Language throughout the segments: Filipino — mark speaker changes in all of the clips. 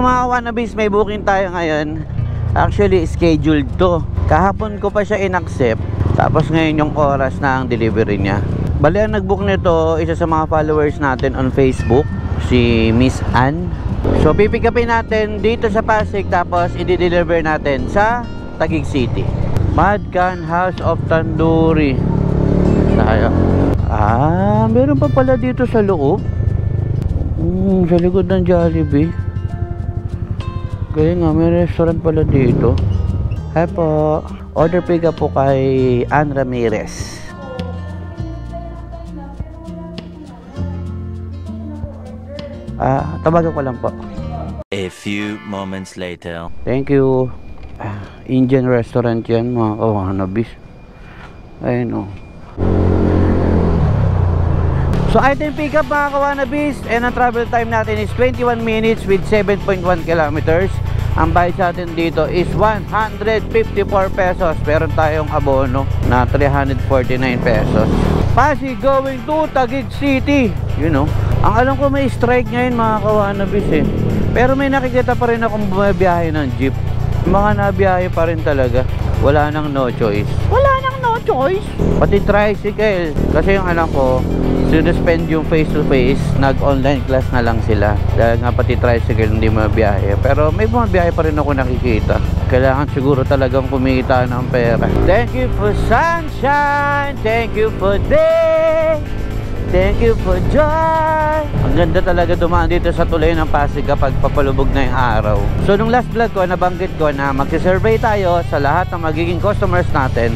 Speaker 1: So mga wannabies, may booking tayo ngayon. Actually, scheduled to. Kahapon ko pa siya in-accept. Tapos ngayon yung oras na ang delivery niya. Bali, ang nag-book nito, isa sa mga followers natin on Facebook, si Miss Ann. So pipick upin natin dito sa Pasig, tapos i-deliver natin sa Taguig City. Mad Can House of Tandoori. Tayo. Meron pa pala dito sa loob. Sa likod ng Jollibee. Kaya nga, may restaurant pala dito. Hi po. Order pick up po kay Ann Ramirez. Tawagan ko lang po.
Speaker 2: A few moments later.
Speaker 1: Thank you. Indian restaurant yan, mga kawanabis. Ayun o. So item pick up, mga kawanabis, and ang travel time natin is 21 minutes with 7.1 kilometers. Ang bayad sa atin dito is 154 pesos. Meron tayong abono na 349 pesos. Pasig going to Taguig City. You know, ang alam ko may strike ngayon, mga kawanabis eh. Pero may nakikita pa rin akong bumabiyahe ng jeep. Mga nabiyahe pa rin talaga. Wala nang no choice. Wala nang no choice. Pati tricycle. Kasi yung anak ko, sinuspend yung face to face, nag-online class na lang sila. Dahil nga pati tricycle hindi mabiyahe. Pero may bumabiyahe pa rin ako nakikita. Kailangan siguro talagang kumita ng pera. Thank you for sunshine. Thank you for day. Thank you for joy. Ang ganda talaga dumaan dito sa tulay ng Pasig kapag papalubog na yung araw. So nung last vlog ko, nabanggit ko na magsisurvey tayo sa lahat ng magiging customers natin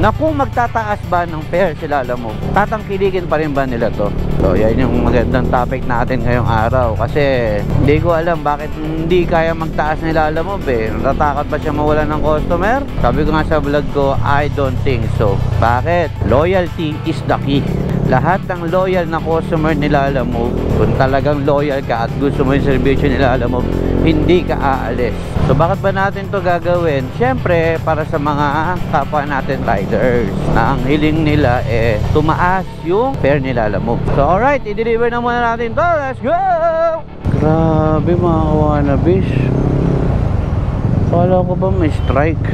Speaker 1: na kung magtataas ba ng fare si Lalamove, tatangkilikin pa rin ba nila to? So yan yung magandang topic natin ngayong araw. Kasi hindi ko alam bakit hindi kaya magtaas ni Lalamove eh. Natatakot ba siya mawala ng customer? Sabi ko nga sa vlog ko, I don't think so. Bakit? Loyalty is the key. Lahat ng loyal na customer ni Lalamove, kung talagang loyal ka at gusto mo yung servisyo ni Lalamove, hindi ka aalis. So bakit ba natin to gagawin? Siyempre para sa mga kapwa natin riders na ang hiling nila eh tumaas yung fare ni Lalamove. So alright, i-deliver na muna natin to. Let's go! Grabe mga kawanabis. Kala ko ba may strike?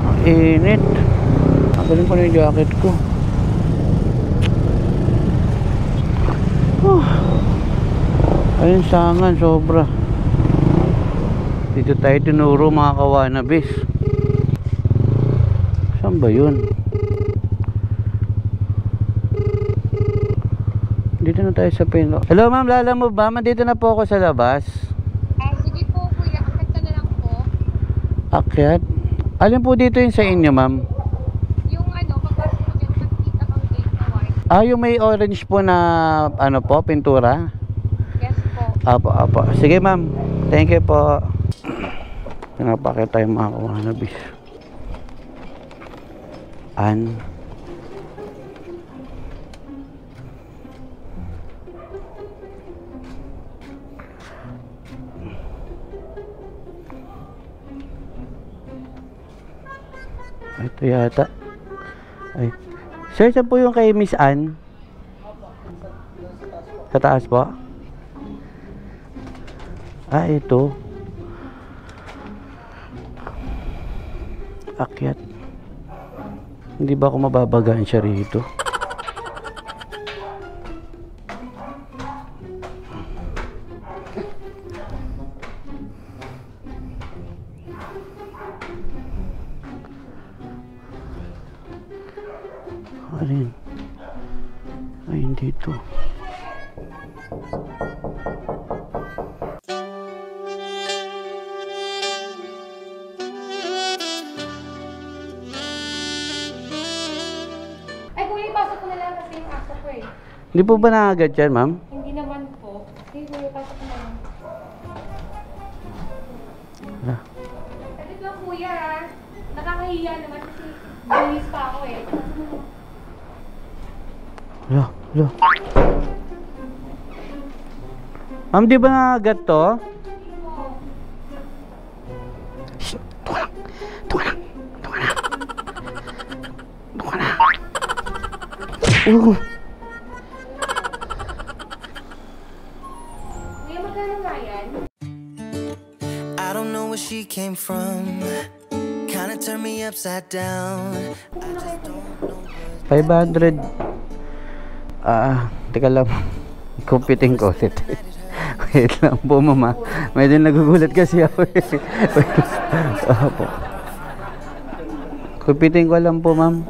Speaker 1: Ang init. Ang galing pa na yung jacket ko. Ayun, sangan sobra. Dito tayo tinuro, mga kawanabis. Saan ba yun? Dito na tayo sa Pino. Hello ma'am, Lalamove ba? Dito na po ako sa labas.
Speaker 3: Sige po kuya, akit ka na lang po.
Speaker 1: Akyat? Alin po dito yung sa inyo ma'am?
Speaker 3: Yung pagpasok ko dyan, nakikita kang gate na white.
Speaker 1: Yung may orange po na ano po, pintura?
Speaker 3: Yes po.
Speaker 1: Apo. Sige ma'am. Thank you po. Napakita tayo mga kawanabis. Ann. Ito yata. Ay. Sir, saan po yung kay Miss Ann? Sa taas po? Ito. Akyat. Hindi ba ako mababagaan siya rito? Alin? Ay, hindi ito.
Speaker 3: Ay kuya, ipasok ko na lang kasi yung aso ko eh.
Speaker 1: Hindi po ba nakagad yan, ma'am?
Speaker 3: Hindi naman po. Sige kuya, ipasok ko na lang. Saglit lang kuya. Nakakahiya naman kasi buwis pa ako eh.
Speaker 1: Hala. Ma'am, di ba nakagad to? Shh! Tunga na!
Speaker 3: Kuya, magkano nga yan?
Speaker 4: came from kinda turned me upside down. I just don't know
Speaker 1: 500. Teka lang. Computing ko. Wait lang po, mama. Medyo nagugulat kasi ako. Po. Computing ko lang po, ma'am.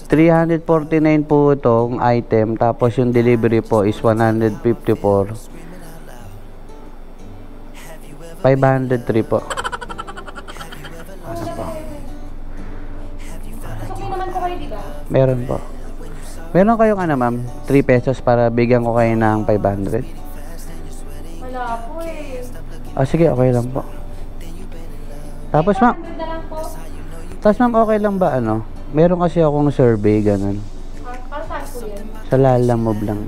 Speaker 1: 349 po itong item. Tapos yung delivery po is 154. 503 po. Ano po?
Speaker 3: Okay naman po kayo, di ba?
Speaker 1: Meron po. Meron kayong ano, ma'am? 3 pesos para bigyan ko kayo ng 500?
Speaker 3: Wala po eh.
Speaker 1: Sige, okay lang po. Tapos, ma'am,
Speaker 3: 500 na lang po.
Speaker 1: tapos ma'am, okay lang ba ano? Meron kasi akong survey, ganun.
Speaker 3: Para saan po yan?
Speaker 1: Sa Lalamove lang.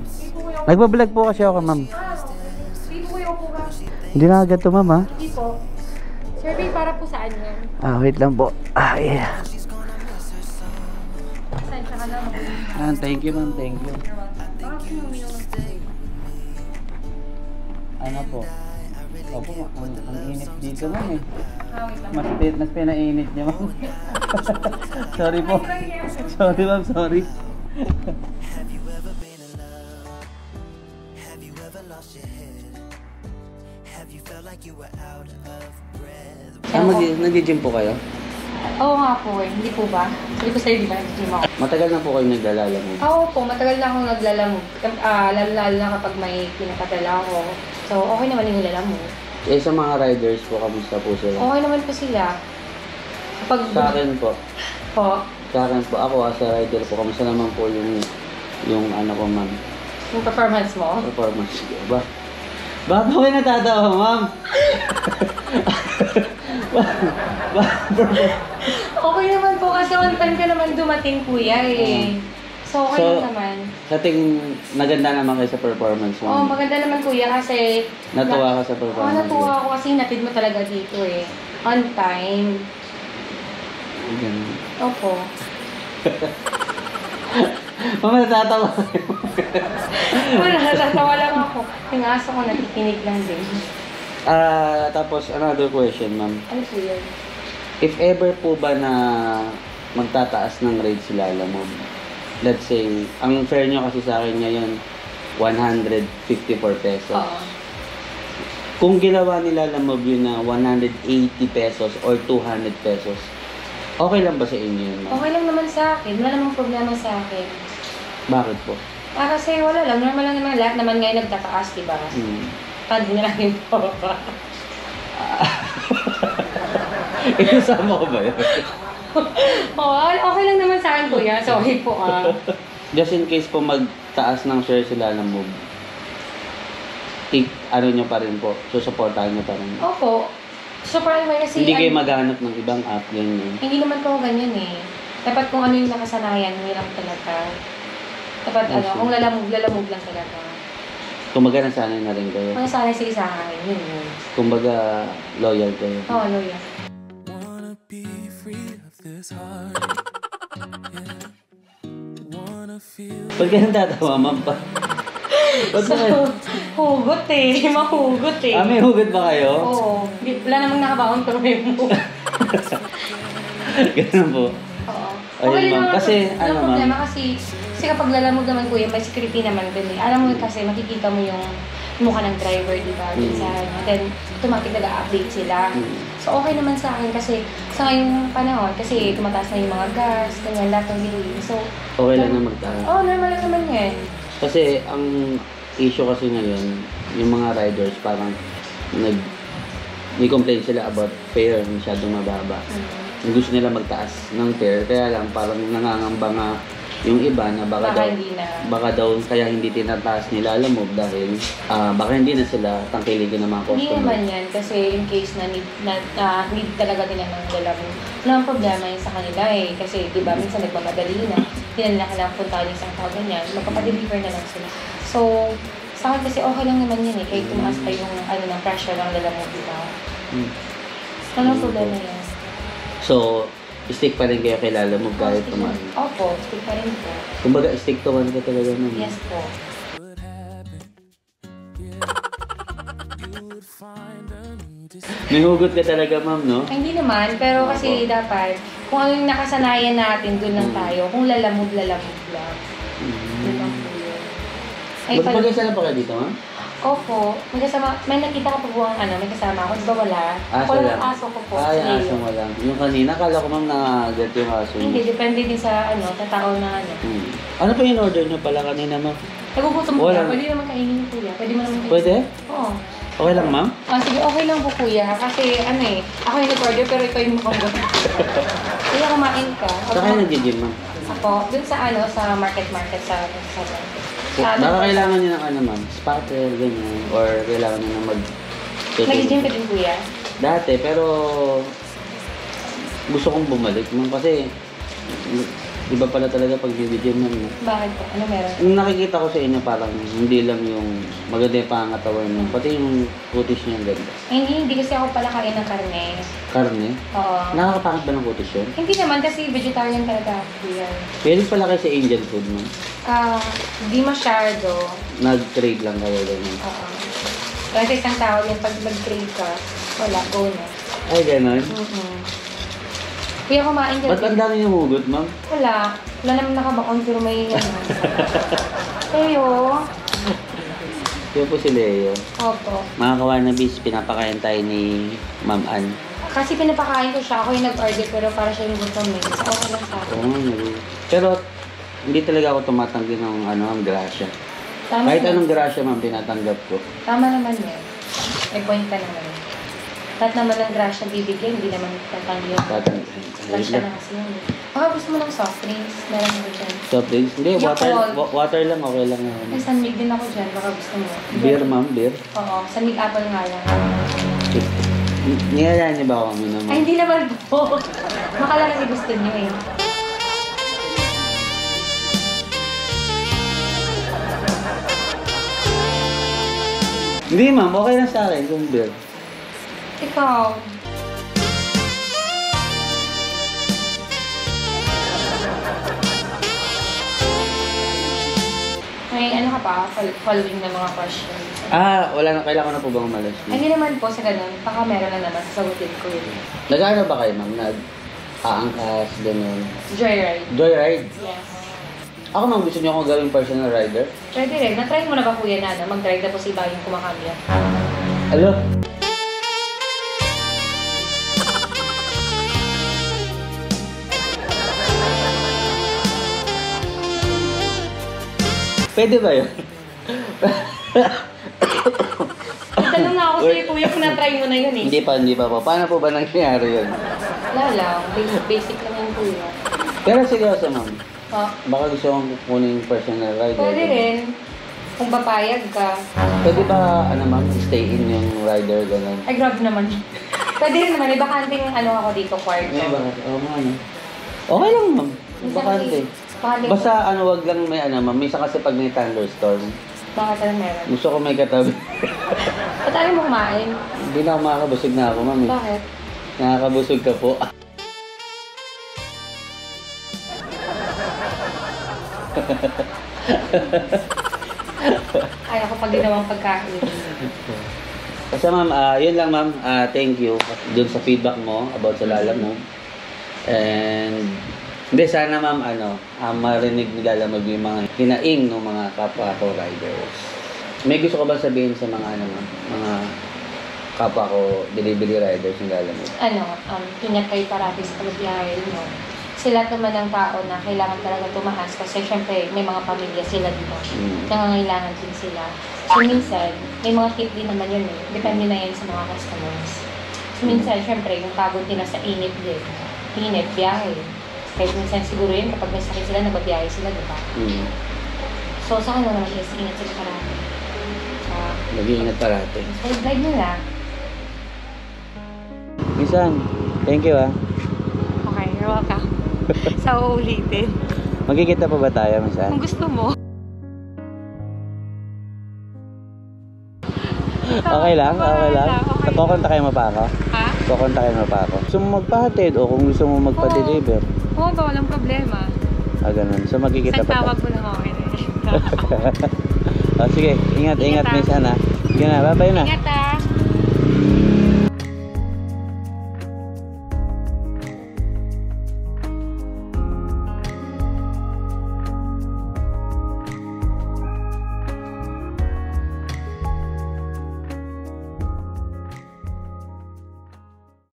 Speaker 1: Nagbablog po kasi ako, ma'am.
Speaker 3: Hindi po kayo po ba?
Speaker 1: Hindi na agad to, ma'am, ha?
Speaker 3: Hindi po. Survey para po saan yan?
Speaker 1: Wait lang po. Yeah.
Speaker 3: Saan siya ka lang?
Speaker 1: Thank you, ma'am. Thank you. Ano po? Opo, ang init dito, ma'am, eh.
Speaker 3: Wait lang.
Speaker 1: Mas pinainit niya, ma'am. Sorry po. Sorry, ma'am. Sorry.
Speaker 4: Have you ever been in love? Have you ever lost your head? Have you felt like you were out of breath?
Speaker 1: Nag-gym po kayo?
Speaker 3: Oo nga po eh. Hindi po ba? Sabi ko sa'yo, di ba? Hindi mo ako.
Speaker 1: Matagal na po kayo naglalala mo?
Speaker 3: Oo po, matagal na akong naglalamove. Lalo na kapag may pinakatala ako. So, okay naman yung lalamove.
Speaker 1: Sa mga riders po, kamusta po sila?
Speaker 3: Okay naman po sila. Kapag...
Speaker 1: Sa akin po.
Speaker 3: Po,
Speaker 1: Sa akin po, ako as a rider po, kamusta naman po yung ano ko, ma'am?
Speaker 3: yung performance mo.
Speaker 1: Performance ko ba? Bakit po kayo natatawa, ma'am?
Speaker 3: Okay naman po kasi on time ka naman dumating kuya eh. So, okay lang naman.
Speaker 1: Sa tingin, naganda naman kayo sa performance mo?
Speaker 3: Oo, maganda naman kuya kasi...
Speaker 1: Natuwa ka sa
Speaker 3: Oo,
Speaker 1: performance?
Speaker 3: natuwa ako kasi hinatid mo talaga dito eh. On time.
Speaker 1: Ganun.
Speaker 3: Opo.
Speaker 1: Mama, natatawa kayo.
Speaker 3: Wala, natatawa lang ako. Yung aso ko nakikinig lang din.
Speaker 1: Tapos, another question, ma'am.
Speaker 3: Ano po yun?
Speaker 1: If ever po ba na magtataas ng rate si Lalamove, let's say, ang fare nyo kasi sa akin ngayon, 154 pesos.
Speaker 3: Oo.
Speaker 1: Kung ginawa ni Lalamove yun na 180 pesos or 200 pesos, okay lang ba sa inyo yun, ma'am?
Speaker 3: Okay lang naman sa akin. Wala namang problema sa akin.
Speaker 1: Bakit po?
Speaker 3: Kasi wala lang. Normal lang naman. Lahat naman ngayon nagtataas, diba? Pandi na lang yung papa.
Speaker 1: Inasama ko ba yun?
Speaker 3: Okay lang naman sa akin, kuya. Sorry po,
Speaker 1: Just in case po magtaas ng share si Lalamove, ano nyo pa rin po? Susuportahan nyo pa rin?
Speaker 3: Opo. Super anyway kasi...
Speaker 1: Hindi kayo maghanap ng ibang app, ganyan.
Speaker 3: Hindi naman po ganyan eh. Dapat kung ano yung nakasanayan, hindi lang talaga. Dapat kung lalamove lang talaga.
Speaker 1: Kumbaga nasanay na rin kayo.
Speaker 3: Kung nasanay sa isa akin, yun.
Speaker 1: Kumbaga loyal kayo.
Speaker 3: Oo, loyal.
Speaker 4: Wanna be free of this heart. Yeah. Wanna feel
Speaker 1: Ba't kayo natatawa, ma'am pa?
Speaker 3: Hugot eh. Mahugot eh.
Speaker 1: May hugot ba kayo?
Speaker 3: Oo. Wala namang nakabaon pero may mo.
Speaker 1: Ganun po.
Speaker 3: Oo.
Speaker 1: Ayun, ma'am.
Speaker 3: naman
Speaker 1: Kasi,
Speaker 3: po.
Speaker 1: ano,
Speaker 3: Walang
Speaker 1: ma'am?
Speaker 3: problema kasi kapag lalamog naman kuya, may security naman din eh. Alam mo kasi, makikita mo yung mukha ng driver, di ba? Then, automatic nag-update sila. So, okay naman sa akin kasi sa ngayong panahon, kasi tumataas na yung mga gas, ganyan, lahat ng biluin. So,
Speaker 1: Okay lang na magtaas.
Speaker 3: Oo, normal lang naman yan.
Speaker 1: Kasi ang issue kasi ngayon, yung mga riders parang may complain sila about fare, masyadong mababa. Gusto nila magtaas ng fare, kaya lang parang nangangamba nga yung iba na baka daw kaya hindi tinataas nila Lalamove dahil baka hindi na sila tangkilikin ng mga
Speaker 3: Hindi
Speaker 1: customer.
Speaker 3: naman yan kasi in case na need talaga nila ng lalamove. Wala ang problema yun sa kanila eh. Kasi di ba minsan nagmamadali na. Hindi na nila kailangan puntahan yung isang tao ganyan. Magpapadeliver na lang sila. So, sa akin kasi okay lang naman yun eh. Kahit tumaas pa yung ng pressure ng lalamove, di ba? Walang problema yan.
Speaker 1: So, stick pa rin kayo kay Lalamove kahit tumaas.
Speaker 3: Opo, stick pa rin po.
Speaker 1: Kumbaga, stick to one ka talaga naman.
Speaker 3: Yes po.
Speaker 4: would happen. Yeah. You would find a new
Speaker 1: May hugot ka talaga, ma'am, no?
Speaker 3: Ay, hindi naman, pero kasi dapat, kung ano yung nakasanayan natin, doon lang tayo. Kung lalamog lang. Doon lang po yun. Ay,
Speaker 1: Magpag-isa lang pa kayo dito, ma'am?
Speaker 3: Opo, may nakita ko po ang may kasama ako, di ba wala?
Speaker 1: Aso
Speaker 3: Ako lang
Speaker 1: lang.
Speaker 3: ang aso ko po.
Speaker 1: Ay,
Speaker 3: Leo.
Speaker 1: aso mo lang. Yung kanina, kala ko, ma'am, nakagat yung aso
Speaker 3: Hindi,
Speaker 1: niyo.
Speaker 3: depende din sa sa tao na
Speaker 1: Ano pa yung order niyo pala kanina, ma'am?
Speaker 3: Nagugutom
Speaker 1: Wala.
Speaker 3: kuya, pwede naman kainin niyo kuya. Pwede mo naman kainin.
Speaker 1: Pwede?
Speaker 3: Oo.
Speaker 1: Okay lang, ma'am?
Speaker 3: Sige, okay lang po kuya. Kasi ako yung nag-order pero ikaw yung mukhang gano'n. Kaya kumain ka.
Speaker 1: Saan kayo nag-gym, ma'am?
Speaker 3: Ako, dun sa sa market sa
Speaker 1: Baka kailangan niyo ng ma'am? Spatter, ganyan. Or kailangan niyo ng
Speaker 3: Nag-gym ka din kuya?
Speaker 1: Dati, pero gusto kong bumalik, ma'am, kasi iba pala talaga pag nag-gym, ma'am.
Speaker 3: Bakit po? Ano meron?
Speaker 1: Yung nakikita ko sa inyo, parang hindi lang yung maganda yung pangatawan niyo, pati yung kutis niyo ang ganda.
Speaker 3: Hindi kasi ako pala kain ng karne.
Speaker 1: Karne?
Speaker 3: Oo.
Speaker 1: Nakakapangit ba ng kutis yun?
Speaker 3: Hindi naman kasi vegetarian talaga ako kuya.
Speaker 1: Pwede pala kayo sa Indian food, ma'am.
Speaker 3: Hindi masyado.
Speaker 1: Nag-trade lang kayo ganyan.
Speaker 3: Oo. Kasi isang tao yan, pag mag-trade ka, wala, go na.
Speaker 1: Ay, ganon.
Speaker 3: Kuya, kumain ka
Speaker 1: Ba't ang dami yung hugot, ma'am?
Speaker 3: Wala. Wala naman nakabaon, pero may Kayo.
Speaker 1: Kaya po si Leo.
Speaker 3: Opo.
Speaker 1: Mga kawanabis, pinapakain tayo ni Ma'am Ann.
Speaker 3: Kasi pinapakain ko siya, ako yung nag-order, pero para siya yung gutom eh. So, okay lang sa akin.
Speaker 1: Pero, hindi talaga ako tumatanggi ng ang grasya.
Speaker 3: Tama
Speaker 1: Kahit
Speaker 3: naman.
Speaker 1: anong grasya, ma'am, tinatanggap ko.
Speaker 3: Tama naman yan. May point ka naman. Lahat naman ng grasya bibigyan, hindi naman tatanggihan. Grasya na kasi yun. Baka gusto mo ng soft drinks, meron mo dyan.
Speaker 1: Soft drinks? Hindi, water lang, okay lang.
Speaker 3: May sanmig din ako dyan, baka gusto mo.
Speaker 1: Beer, ma'am, beer?
Speaker 3: Oo, sanmig apple nga lang.
Speaker 1: Niyalaan niyo ba ako kami naman?
Speaker 3: Ay, hindi naman po. Makala kasi gusto niyo eh.
Speaker 1: Hindi, ma'am, okay lang sa akin kung beer.
Speaker 3: Ikaw. May ano ka pa? Following na mga questions.
Speaker 1: Wala na, kailangan na po bang umalis?
Speaker 3: Ay, hindi naman po sa ganun. Baka meron na naman. Sagutin ko yun.
Speaker 1: Nag-ano ba kayo, ma'am? Nag-aangkas, gano'n?
Speaker 3: Joyride.
Speaker 1: Joyride?
Speaker 3: Yes.
Speaker 1: Ako, ma'am, gusto niyo akong gawing personal rider?
Speaker 3: Pwede rin. Na-try mo na ba kuya na mag-drive na po si Iba yung kumakamya?
Speaker 1: Hello? Pwede ba yun?
Speaker 3: Tanong na ako sa'yo kuya kung na-try mo na yun eh.
Speaker 1: Hindi pa po. Paano po ba nangyayari yun?
Speaker 3: Wala lang. Basic lang yung kuya.
Speaker 1: Pero seryoso, ma'am.
Speaker 3: Oh,
Speaker 1: Baka gusto kong kunin yung personal rider.
Speaker 3: pwede rin. Kung papayag ka.
Speaker 1: Pwede ba, ma'am, stay in yung rider, gano'n?
Speaker 3: Ay, grabe naman. Pwede rin naman. May bakanting ako dito, kwarto.
Speaker 1: May bakit? Oo nga, no? Okay lang, ma'am. Bakante. Basta, wag lang may, ma'am. Minsan kasi pag may thunderstorm,
Speaker 3: Bakit ano meron?
Speaker 1: gusto ko may katabi.
Speaker 3: Ba't ayaw mo kumain?
Speaker 1: Hindi na ako makakabusog na ako, ma'am.
Speaker 3: Bakit?
Speaker 1: Nakakabusog ka po.
Speaker 3: Ayaw ko pag ginawang pagkain.
Speaker 1: Basta ma'am, yun lang ma'am. Thank you dun sa feedback mo about sa Lala mo. And hindi, sana ma'am, marinig ni Lala mo yung mga hinaing ng mga kapwa ko riders. May gusto ko ba sabihin sa mga mga kapwa ko delivery riders ng Lala mo?
Speaker 3: Ingat kayo parati sa pagbiyahe mo. Sila naman ang tao na kailangan talaga tumaas kasi syempre may mga pamilya sila dito. Nangangailangan din sila. So minsan, may mga tip din naman yun eh. Depende na yan sa mga customers. So minsan, syempre, yung pagod nila sa init din. Init, biyahe. Kahit minsan siguro yun, kapag may sakit sila, nagbabiyahe sila, di ba? So sa akin naman is, ingat sila parati.
Speaker 1: Nag-iingat parati.
Speaker 3: So, drive nila.
Speaker 1: Minsan, thank you
Speaker 3: Okay, you're welcome. Sa uulitin.
Speaker 1: Magkikita pa ba tayo minsan?
Speaker 3: Kung gusto mo.
Speaker 1: Okay lang, okay lang.
Speaker 3: Okay.
Speaker 1: Kukontakin mo pa ako?
Speaker 3: Ha?
Speaker 1: Kukontakin mo pa ako? Gusto mo magpahatid o kung gusto mo magpa-deliver?
Speaker 3: Oo ba? Walang problema.
Speaker 1: Ganun. So magkikita
Speaker 3: Isang
Speaker 1: pa
Speaker 3: tawag
Speaker 1: tayo.
Speaker 3: ko lang ako.
Speaker 1: Sige, ingat
Speaker 3: Ingat,
Speaker 1: minsan ha. Sige na, bye-bye na.
Speaker 3: Ingat